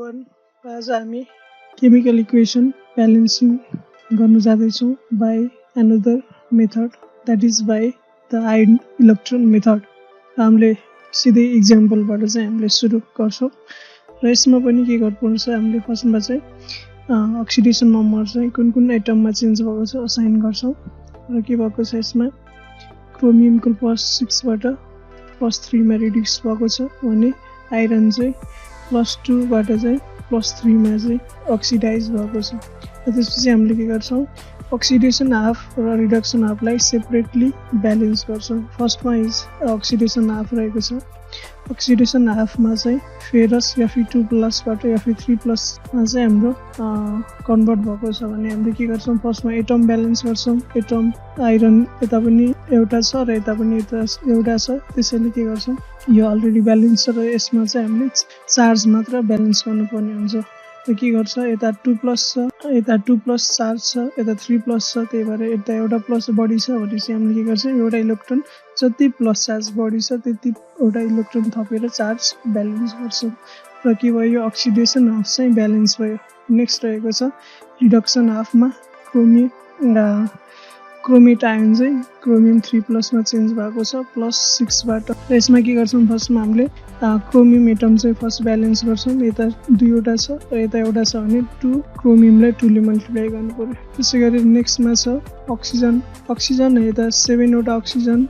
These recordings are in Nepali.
everyone. आज हामी chemical equation balancing गर्नु जाँदैछौँ by another method, that is by the ion-electron method. हामीले सिधै एक्जाम्पलबाट चाहिँ हामीले सुरु गर्छौँ र यसमा पनि के गर्नुपर्छ, हामीले फर्स्टमा चाहिँ अक्सिडेसन नम्बर चाहिँ कुन एटममा चेन्ज भएको छ असाइन गर्छौँ र के भएको छ यसमा क्रोमियमको +6 बाट +3 मा रिड्युस भएको छ भने आइरन चाहिँ +2 बाट चाहिँ +3 मा चाहिँ अक्सिडाइज भएको छ। त्यसपछि हामीले के गर्छौँ, अक्सिडेसन हाफ र रिडक्सन हाफलाई सेपरेटली ब्यालेन्स गर्छौँ। फर्स्टमा अक्सिडेसन हाफ रहेको छ। अक्सिडेसन हाफमा चाहिँ फेरस Fe2+ बाट Fe3+ मा चाहिँ हाम्रो कन्भर्ट भएको छ भने हामीले के गर्छौँ, फर्स्टमा एटम ब्यालेन्स गर्छौँ। एटम आइरन यता पनि एउटा छ र यता पनि एउटा छ, त्यसैले के गर्छौँ, यो अलरेडी ब्यालेन्स छ र यसमा चाहिँ हामीले चार्ज मात्र ब्यालेन्स गर्नुपर्ने हुन्छ। र के गर्छ, यता 2+ छ, यता 2+ चार्ज छ, यता 3+ छ, त्यही भएर यता एउटा प्लस बढी छ भनेपछि हामीले के गर्छौँ, एउटा इलेक्ट्रोन जति प्लस चार्ज बढी छ त्यति एउटा इलेक्ट्रोन थपेर चार्ज ब्यालेन्स गर्छौँ र के भयो, यो अक्सिडेसन हाफ चाहिँ ब्यालेन्स भयो। नेक्स्ट रहेको छ रिडक्सन हाफमा क्रोमेट आयन चाहिँ क्रोमियम 3+ मा चेन्ज भएको छ +6 बाट। र यसमा के गर्छौँ, फर्स्टमा हामीले क्रोमियम एटम चाहिँ फर्स्ट ब्यालेन्स गर्छौँ। यता 2 वटा छ र यता एउटा छ भने 2 क्रोमियमलाई 2 ले मल्टिप्लाई गर्नु पर्यो। त्यसै गरी नेक्स्टमा छ अक्सिजन यता 7 वटा अक्सिजन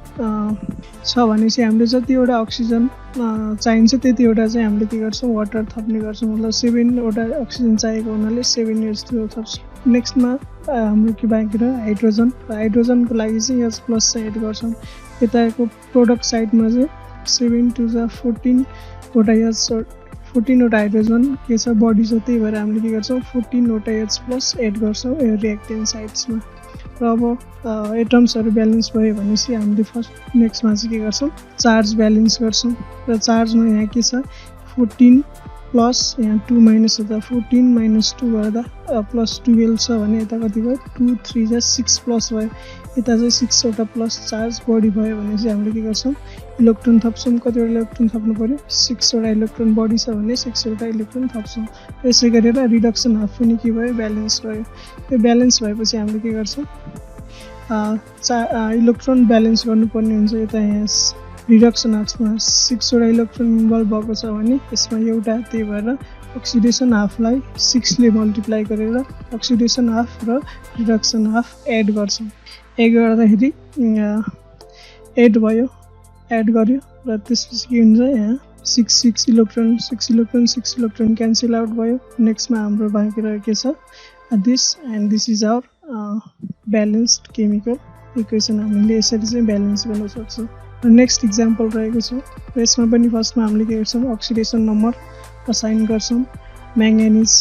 छ भनेपछि हामीले जतिवटा अक्सिजन चाहिन्छ त्यतिवटा चाहिँ हामीले के गर्छौँ, वाटर थप्ने गर्छौँ। मतलब 7 वटा अक्सिजन चाहिएको हुनाले 7H2O थप्छौँ। नेक्स्टमा हाम्रो के बाँकी रह्यो, हाइड्रोजनको लागि चाहिँ H+ चाहिँ एड गर्छौँ। यताको प्रोडक्ट साइडमा चाहिँ 7 2 14 वटा 14 वटा हाइड्रोजन के छ बडी छ, त्यही भएर हामीले के गर्छौँ 14 वटा H+ एड गर्छौँ रिएक्टेन्ट साइड्समा। र अब एटम्सहरू ब्यालेन्स भयो भनेपछि हामीले फर्स्ट नेक्स्टमा चाहिँ के गर्छौँ, चार्ज ब्यालेन्स गर्छौँ। र चार्जमा यहाँ के छ 14 प्लस यहाँ 2 माइनस हुँदा 14 माइनस 2 गर्दा +12 छ भने यता कति भयो 2 3 6 प्लस भयो। यता चाहिँ 6 वटा प्लस चार्ज बढी भयो भने चाहिँ हामीले के गर्छौँ, इलेक्ट्रोन थप्छौँ। कतिवटा इलेक्ट्रोन थप्नु पर्यो, 6 वटा इलेक्ट्रोन बढी छ भने 6 वटा इलेक्ट्रोन थप्छौँ। यसै गरेर रिडक्सन हाफ पनि के भयो, ब्यालेन्स भयो। त्यो ब्यालेन्स भएपछि हामीले के गर्छौँ, इलेक्ट्रोन ब्यालेन्स गर्नुपर्ने हुन्छ। यता यहाँ रिडक्सन हाफमा 6 वटा इलेक्ट्रोन इन्भल्भ भएको छ भने यसमा एउटा, त्यही भएर अक्सिडेसन हाफलाई 6 ले मल्टिप्लाई गरेर अक्सिडेसन हाफ र रिडक्सन हाफ एड गर्छौँ। एड गर्दाखेरि एड गर्यो र त्यसपछि के हुन्छ, यहाँ 6 इलेक्ट्रोन क्यान्सल आउट भयो। नेक्स्टमा हाम्रो बाँकी रहेको छ this is our balanced chemical equation. हामीले यसरी चाहिँ ब्यालेन्स गर्न सक्छौँ। नेक्स्ट इक्जाम्पल रहेको छ, यसमा पनि फर्स्टमा हामीले के गर्छौँ, अक्सिडेसन नम्बर असाइन गर्छौँ। म्याङ्गानिज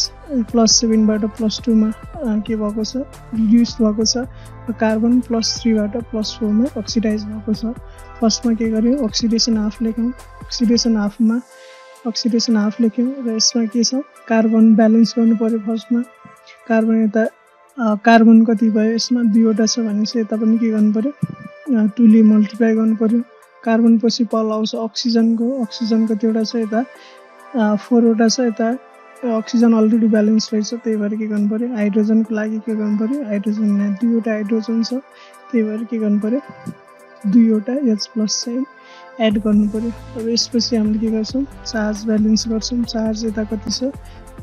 +7 बाट +2 मा के भएको छ, रिड्युस भएको छ र कार्बन +3 बाट +4 मा अक्सिडाइज भएको छ। फर्स्टमा के गर्यो, अक्सिडेसन हाफ लेख्यौँ। अक्सिडेसन हाफ लेख्यौँ र यसमा के छ, कार्बन ब्यालेन्स गर्नु पर्यो। फर्स्टमा कार्बन यता कार्बन कति भयो, यसमा 2 वटा छ भने चाहिँ यता पनि के गर्नु पर्यो, 2 ले मल्टिप्लाई गर्नु पर्यो। कार्बन पछि पल आउँछ अक्सिजन कतिवटा छ, यता 4 वटा छ। यता अक्सिजन अलरेडी ब्यालेन्स रहेछ, त्यही भएर के गर्नु पर्यो, हाइड्रोजनको लागि के गर्नु पर्यो, हाइड्रोजन यहाँ 2 वटा हाइड्रोजन छ, त्यही भएर के गर्नु पर्यो 2 वटा H+ चाहिँ एड गर्नु पर्यो। अब यसपछि हामीले के गर्छौँ, चार्ज ब्यालेन्स गर्छौँ। चार्ज यता कति छ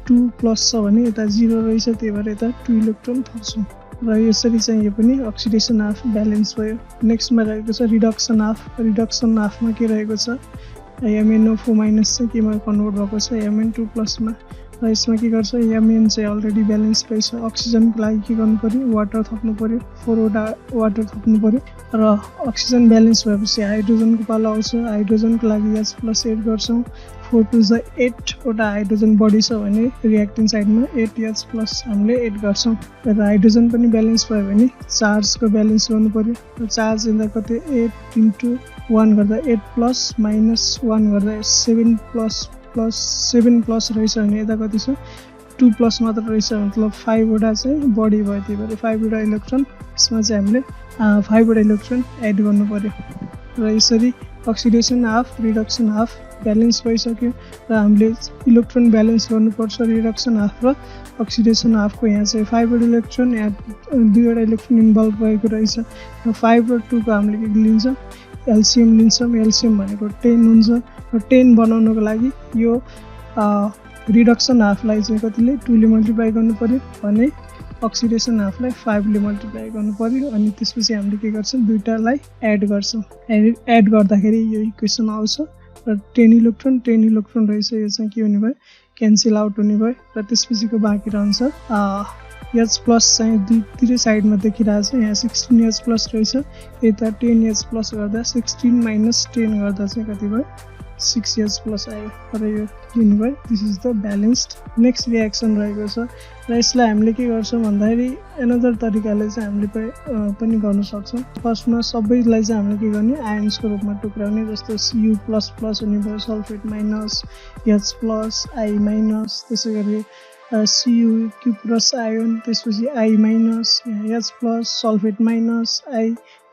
2+ छ भने यता 0 रहेछ, त्यही भएर यता 2 इलेक्ट्रोन थप्छौँ र यसरी चाहिँ यो पनि अक्सिडेसन हाफ ब्यालेन्स भयो। नेक्स्टमा रहेको छ रिडक्सन हाफ। रिडक्सन हाफमा के रहेको छ, MnO4- चाहिँ केमा कन्भर्ट भएको छ, Mn2+ मा। र यसमा के गर्छ, Mn चाहिँ अलरेडी ब्यालेन्स रहेछ। अक्सिजनको लागि के गर्नु पर्यो, वाटर थप्नु पर्यो, 4 वटा वाटर थप्नु पर्यो र अक्सिजन ब्यालेन्स भएपछि हाइड्रोजनको पालो आउँछ। हाइड्रोजनको लागि H+ एड गर्छौँ। 4 2 8 वटा हाइड्रोजन बढी छ भने रिएक्टेन्ट साइडमा 8H+ हामीले एड गर्छौँ। र हाइड्रोजन पनि ब्यालेन्स भयो भने चार्जको ब्यालेन्स गर्नु पर्यो। र चार्ज यता कति 8 × 1 गर्दा 8+ - 1 गर्दा 7+ रहेछ भने यता कति छ 2+ मात्र रहेछ, मतलब 5 वटा चाहिँ बढी भयो। त्यही भएर 5 वटा इलेक्ट्रोन यसमा चाहिँ हामीले 5 वटा इलेक्ट्रोन एड गर्नु पर्यो। र यसरी oxidation half, reduction half balance भइसक्यो र हामीले इलेक्ट्रोन ब्यालेन्स गर्नुपर्छ रिडक्सन हाफ र अक्सिडेसन हाफको। यहाँ चाहिँ 5 वटा इलेक्ट्रोन, यहाँ 2 वटा इलेक्ट्रोन इन्भल्भ भएको रहेछ र 5 र 2 को हामीले के लिन्छ एलसिएम लिन्छौँ। एलसिएम भनेको 10 हुन्छ र 10 बनाउनको लागि यो रिडक्सन हाफलाई चाहिँ कतिले 2 ले मल्टिप्लाई गर्नु पर्यो भने अक्सिडेसन हाफलाई 5 ले मल्टिप्लाई गर्नु पर्यो अनि त्यसपछि हामीले के गर्छौँ दुईटालाई एड गर्छौँ। एड गर्दाखेरि यो इक्वेसन आउँछ र 10 इलेक्ट्रोन रहेछ, यो चाहिँ के हुने भयो क्यान्सल आउट हुने भयो र त्यसपछिको बाँकी रहन्छ एच प्लस चाहिँ दुईतिरै साइडमा देखिरहेको छ। यहाँ 16 एच प्लस रहेछ, यता 10 एच प्लस गर्दा 16 माइनस 10 गर्दा चाहिँ कति भयो 6 एच प्लस आयो र यो लिनु भयो। This is the balanced next reaction रहेको छ र यसलाई हामीले के गर्छौँ भन्दाखेरि एनदर तरिकाले चाहिँ हामीले पनि गर्न सक्छौँ। फर्स्टमा सबैलाई चाहिँ हामीले के गर्ने आयन्सको रूपमा टुक्राउने, जस्तो Cu प्लस प्लस हुने भयो sulphate minus H plus I minus, त्यसै गरी Cu क्यू प्लस आयोन, त्यसपछि I minus H plus sulphate minus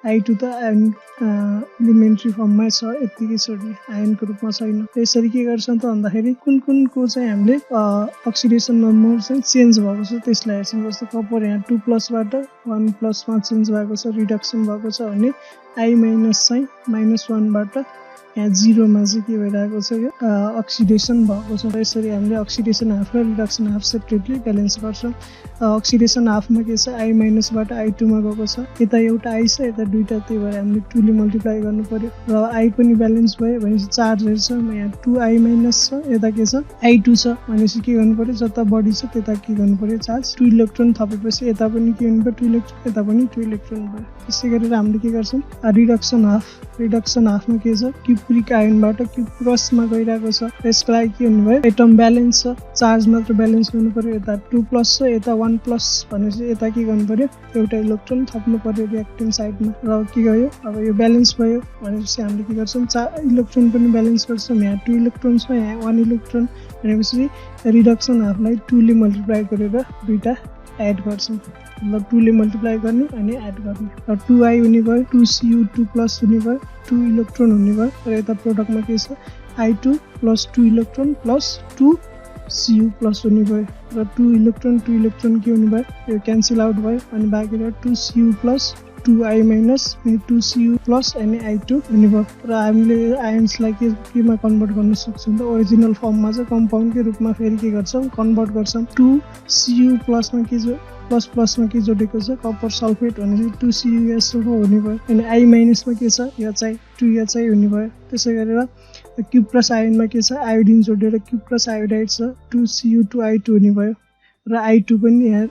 आई2 त आयन इलिमेन्ट्री फर्ममा छ, यत्तिकै छोड्ने आयनको रूपमा छैन। यसरी के गर्छौँ त भन्दाखेरि कुनको चाहिँ हामीले अक्सिडेसन नम्बर चाहिँ चेन्ज भएको छ त्यसलाई हेर्छौँ। जस्तो कपर यहाँ 2 प्लसबाट 1 प्लसमा चेन्ज भएको छ, रिडक्सन भएको छ भने आई माइनस चाहिँ -1 बाट यहाँ 0 मा चाहिँ के भइरहेको छ यो अक्सिडेसन भएको छ। यसरी हामीले अक्सिडेसन हाफ र रिडक्सन हाफ सेपरेटली ब्यालेन्स गर्छौँ। अक्सिडेसन हाफमा के छ आई माइनसबाट आई2 मा गएको छ, यता एउटा आई छ यता दुईटा, त्यही भएर हामीले 2 ले मल्टिप्लाई गर्नु पर्यो र आई पनि ब्यालेन्स भयो भनेपछि चार्जहरू छ यहाँ 2 आई माइनस छ, यता के छ आई2 छ भनेपछि के गर्नु पर्यो जता बढी छ त्यता के गर्नु पर्यो चार्ज 2 इलेक्ट्रोन थपेपछि यता पनि के हुनु पर्यो 2 इलेक्ट्रोन, यता पनि 2 इलेक्ट्रोन भयो। त्यसै गरेर हामीले के गर्छौँ रिडक्सन हाफमा के छ क्युप्रिक आयनबाट क्युप्रसमा गइरहेको छ, यसको लागि के हुनु भयो एटम ब्यालेन्स छ, चार्ज मात्र ब्यालेन्स गर्नु पर्यो। यता 2 प्लस छ यता 1 प्लस भनेपछि यता के गर्नु पर्यो एउटा इलेक्ट्रोन थप्नु पर्यो रिएक्टेन्ट साइडमा र के गयो अब यो ब्यालेन्स भयो भनेपछि हामीले के गर्छौँ इलेक्ट्रोन पनि ब्यालेन्स गर्छौँ। यहाँ 2 इलेक्ट्रोन छ यहाँ 1 इलेक्ट्रोन भनेपछि रिडक्सन हाफलाई 2 ले मल्टिप्लाई गरेर दुईटा एड गर्छौँ, मतलब 2 ले मल्टिप्लाई गर्ने अनि एड गर्ने र 2i हुने भयो 2Cu 2 प्लस हुने भयो 2 इलेक्ट्रोन हुने भयो र यता प्रोडक्टमा के छ i2 plus 2 electron plus 2Cu plus हुने भयो र 2 इलेक्ट्रोन के हुने भयो यो क्यान्सल आउट भयो अनि बाँकी रह्यो 2Cu plus 2i minus 2Cu plus अनि i2 हुने भयो र हामीले आयन्सलाई केमा कन्भर्ट गर्न सक्छौँ त ओरिजिनल फर्ममा चाहिँ कम्पाउन्डकै रूपमा फेरि के गर्छौँ कन्भर्ट गर्छौँ। 2Cu प्लसमा के प्लसमा के जोडेको छ कपर सल्फेट भनेपछि 2CuSO हुने भयो अनि आई माइनसमा के छ HI 2HI हुने भयो। त्यसै गरेर क्युप्रस आयनमा के छ आयोडिन जोडेर क्युप्रस आयोडाइड छ 2Cu2i2 हुने भयो र i2 पनि यहाँ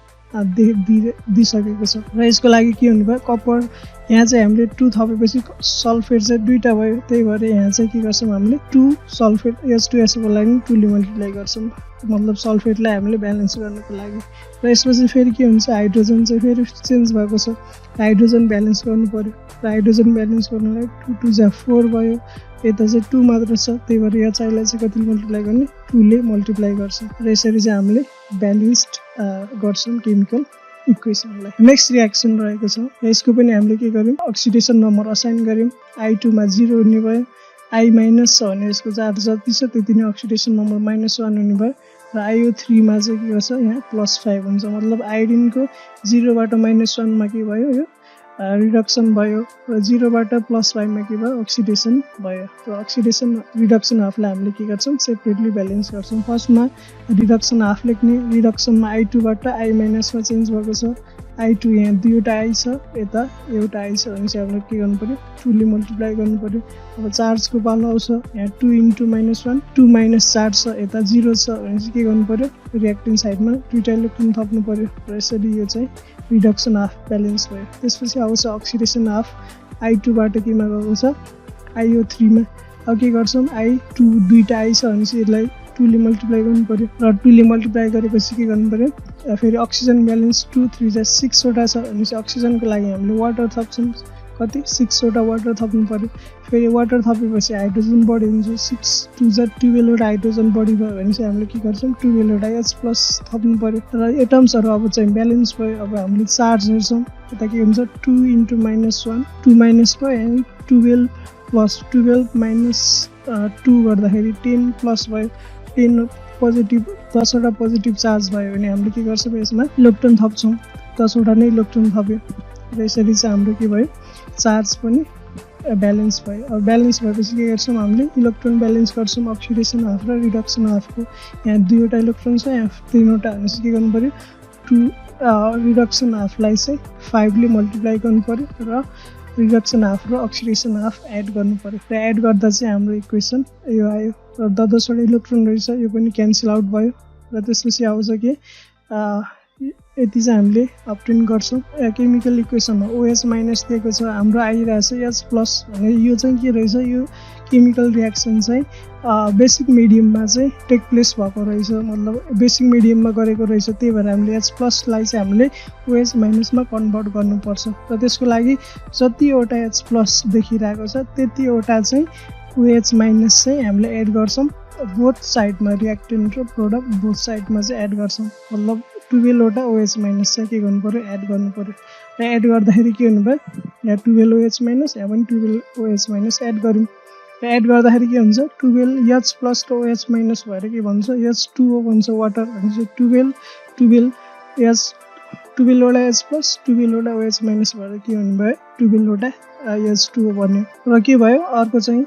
दिइसकेको छ र यसको लागि के हुने भयो कपर यहाँ चाहिँ हामीले 2 थपेपछि सल्फेट चाहिँ दुईटा भयो, त्यही भएर यहाँ चाहिँ के गर्छौँ हामीले 2 सल्फेट H2SO को लागि 2 ले मल्टिप्लाई गर्छौँ, मतलब सल्फेटलाई हामीले ब्यालेन्स गर्नको लागि। र यसपछि फेरि के हुन्छ हाइड्रोजन चाहिँ फेरि चेन्ज भएको छ, हाइड्रोजन ब्यालेन्स गर्नु पर्यो र हाइड्रोजन ब्यालेन्स गर्नलाई 2 2 जा 4 भयो, यता चाहिँ 2 मात्र छ त्यही भएर HIलाई चाहिँ कतिले मल्टिप्लाई गर्ने 2 ले मल्टिप्लाई गर्छौँ र यसरी चाहिँ हामीले ब्यालेन्स्ड गर्छौँ केमिकल इक्वेसनलाई। नेक्स्ट रियाक्सन रहेको छ यसको पनि हामीले के गर्यौँ अक्सिडेसन नम्बर असाइन गर्यौँ, i2 मा 0 हुने भयो, i माइनस छ भने यसको चार्ज जति छ त्यति नै अक्सिडेसन नम्बर -1 हुने भयो र IO3 मा चाहिँ के गर्छ यहाँ +5 हुन्छ, मतलब आयोडिनको 0 बाट -1 मा के भयो यो रिडक्सन भयो र 0 बाट +5 मा के भयो अक्सिडेसन भयो र अक्सिडेसन रिडक्सन हाफलाई हामीले के गर्छौँ सेपरेटली ब्यालेन्स गर्छौँ। फर्स्टमा रिडक्सन हाफ लेख्ने, रिडक्सनमा i2 बाट i माइनसमा चेन्ज भएको छ, i2 यहाँ दुईवटा i छ यता एउटा i छ भनेपछि हामीले के गर्नु पर्यो 2 ले मल्टिप्लाई गर्नु पर्यो। अब चार्जको पालो आउँछ यहाँ 2 × -1 2 माइनस चार्ज छ यता 0 छ भनेपछि के गर्नु पर्यो रिएक्टेन्ट साइडमा दुईटा इलेक्ट्रोन थप्नु पर्यो र यसरी यो चाहिँ रिडक्सन हाफ ब्यालेन्स भयो। त्यसपछि आउँछ अक्सिडेसन हाफ i2 बाट केमा गएको छ IO3 मा, अब के गर्छौँ i2 दुईटा i छ भनेपछि यसलाई 2 ले मल्टिप्लाई गर्नु पर्यो र 2 ले मल्टिप्लाई गरेपछि के गर्नु पर्यो फेरि अक्सिजन ब्यालेन्स 2 3 जा 6 वटा छ भनेपछि अक्सिजनको लागि हामीले वाटर थप्छौँ, कति 6 वटा वाटर थप्नु पर्यो, फेरि वाटर थपेपछि हाइड्रोजन बढी हुन्छ 6 2 जा 12 वटा हाइड्रोजन बढी भयो भनेपछि हामीले के गर्छौँ 12 वटा H+ थप्नु पर्यो र एटम्सहरू अब चाहिँ ब्यालेन्स भयो। अब हामीले चार्ज हेर्छौँ यता के हुन्छ 2 × -1 2 माइनस भयो अनि 12 प्लस 12 माइनस 2 गर्दाखेरि 10 प्लस भयो 10 पोजिटिभ 10 वटा पोजिटिभ चार्ज भयो भने हामीले के गर्छौँ यसमा इलेक्ट्रोन थप्छौँ 10 वटा नै इलेक्ट्रोन थप्यो र यसरी चाहिँ हाम्रो के भयो चार्ज पनि ब्यालेन्स भयो। अब ब्यालेन्स भएपछि के गर्छौँ हामीले इलेक्ट्रोन ब्यालेन्स गर्छौँ अक्सिडेसन हाफ र रिडक्सन हाफको। यहाँ 2 वटा इलेक्ट्रोन छ यहाँ 3 वटा भनेपछि के गर्नु पऱ्यो 2 रिडक्सन हाफलाई चाहिँ 5 ले मल्टिप्लाई गर्नु पऱ्यो र रिडक्सन हाफ र अक्सिडेसन हाफ एड गर्नु पऱ्यो र एड गर्दा चाहिँ हाम्रो इक्वेसन यो आयो र 10 वटा इलेक्ट्रोन रहेछ यो पनि क्यान्सल आउट भयो र त्यसपछि आउँछ के यति चाहिँ हामीले अब्टेन गर्छौँ। केमिकल इक्वेसनमा OH माइनस दिएको छ हाम्रो आइरहेछ H प्लस भने यो चाहिँ के रहेछ यो केमिकल रियाक्सन चाहिँ बेसिक मिडियममा चाहिँ टेक प्लेस भएको रहेछ मतलब बेसिक मिडियममा गरेको रहेछ त्यही भएर हामीले H प्लसलाई चाहिँ हामीले OH माइनसमा कन्भर्ट गर्नुपर्छ र त्यसको लागि जतिवटा H प्लस देखिरहेको छ त्यतिवटा चाहिँ OH माइनस चाहिँ हामीले एड गर्छौँ बोथ साइडमा रियाक्टेन्ट र प्रोडक्ट बोथ साइडमा चाहिँ एड गर्छौँ मतलब 12 वटा OH माइनस चाहिँ के गर्नु पऱ्यो एड गर्नु पऱ्यो र एड गर्दाखेरि के हुनु भयो यहाँ 12 OH माइनस यहाँ पनि 12 OH माइनस एड गऱ्यौँ र एड गर्दाखेरि के हुन्छ 12 H प्लस र OH माइनस भएर के भन्छ H2O भन्छ वाटर भनेपछि 12 H 12 वटा H प्लस 12 वटा OH माइनस भएर के हुनु भयो 12 वटा H2O बन्यो र के भयो अर्को चाहिँ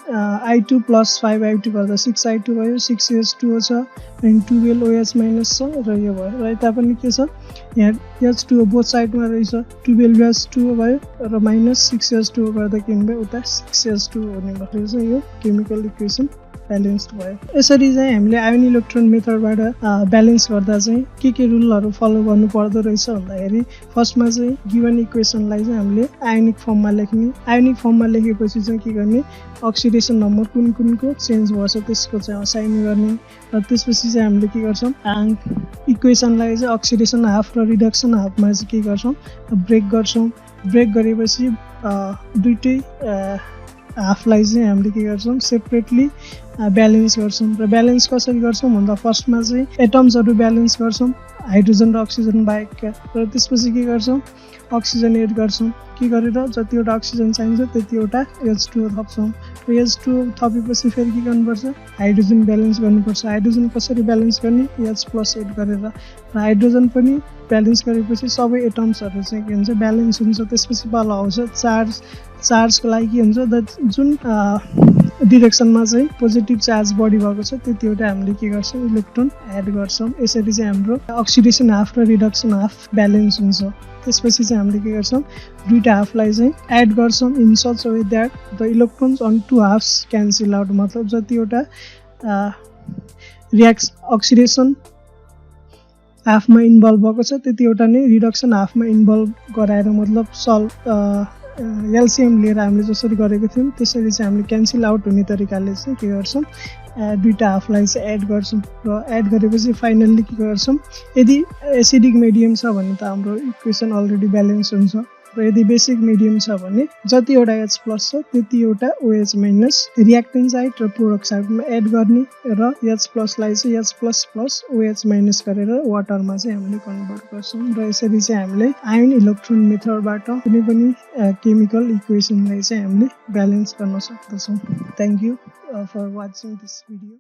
I2 प्लस 5I2 गर्दा 6I2 भयो 6H2O छ अनि 12 OH माइनस छ र यो भयो र यता पनि के छ यहाँ H2O बोथ साइडमा रहेछ 12 H2O भयो र माइनस 6H2O गर्दा के हुने भयो उता 6H2O हुने भयो यो केमिकल इक्वेसन ब्यालेन्स्ड भयो। यसरी चाहिँ हामीले आयोन इलेक्ट्रोन मेथडबाट ब्यालेन्स गर्दा चाहिँ के रुलहरू फलो गर्नु पर्दो रहेछ भन्दाखेरि फर्स्टमा चाहिँ गिभन इक्वेसनलाई चाहिँ हामीले आयोनिक फर्ममा लेख्ने आयोनिक फर्ममा लेखेपछि चाहिँ के गर्ने अक्सिडेसन नम्बर कुनको चेन्ज भएछ त्यसको चाहिँ असाइन गर्ने र त्यसपछि चाहिँ हामीले के गर्छौँ इक्वेसनलाई चाहिँ अक्सिडेसन हाफ र रिडक्सन हाफमा चाहिँ के गर्छौँ ब्रेक गरेपछि दुईटै हाफलाई चाहिँ हामीले के गर्छौँ सेपरेटली ब्यालेन्स गर्छौँ र ब्यालेन्स कसरी गर्छौँ भन्दा फर्स्टमा चाहिँ एटम्सहरू ब्यालेन्स गर्छौँ हाइड्रोजन र अक्सिजन बाहेकका र त्यसपछि के गर्छौँ अक्सिजन एड गर्छौँ के गरेर जतिवटा अक्सिजन चाहिन्छ त्यतिवटा H2O थप्छौँ र H2O थपेपछि फेरि के गर्नुपर्छ हाइड्रोजन ब्यालेन्स गर्नुपर्छ। हाइड्रोजन कसरी ब्यालेन्स गर्ने H प्लस एड गरेर र हाइड्रोजन पनि ब्यालेन्स गरेपछि सबै एटम्सहरू चाहिँ के हुन्छ ब्यालेन्स हुन्छ। त्यसपछि बल आउँछ चार्जको लागि के हुन्छ जुन डिरेक्सनमा चाहिँ पोजिटिभ चार्ज बढी भएको छ त्यतिवटा हामीले के गर्छौँ इलेक्ट्रोन एड गर्छौँ। यसरी चाहिँ हाम्रो अक्सिडेसन हाफ र रिडक्सन हाफ ब्यालेन्स हुन्छ। त्यसपछि चाहिँ हामीले के गर्छौँ दुईटा हाफलाई चाहिँ एड गर्छौँ in such way that the electrons on two halves cancel out मतलब जतिवटा अक्सिडेसन हाफमा इन्भल्भ भएको छ त्यतिवटा नै रिडक्सन हाफमा इन्भल्भ गराएर मतलब एलसिएम लिएर हामीले जसरी गरेको थियौँ त्यसरी चाहिँ हामीले क्यान्सल आउट हुने तरिकाले चाहिँ के गर्छौँ दुईटा हाफलाई चाहिँ एड गर्छौँ र एड गरेपछि फाइनल्ली के गर्छौँ यदि एसिडिक मिडियम छ भने त हाम्रो इक्वेसन अलरेडी ब्यालेन्स हुन्छ र यदि बेसिक मिडियम छ भने जतिवटा H प्लस छ त्यतिवटा OH माइनस रियाक्टेन्ट साइड र प्रोडक्ट साइडमा एड गर्ने र H प्लसलाई चाहिँ H plus plus OH minus गरेर वाटरमा चाहिँ हामीले कन्भर्ट गर्छौँ र यसरी चाहिँ हामीले आयोन इलेक्ट्रोन मेथडबाट कुनै पनि केमिकल इक्वेसनलाई चाहिँ हामीले ब्यालेन्स गर्न सक्दछौँ। Thank you for watching this video.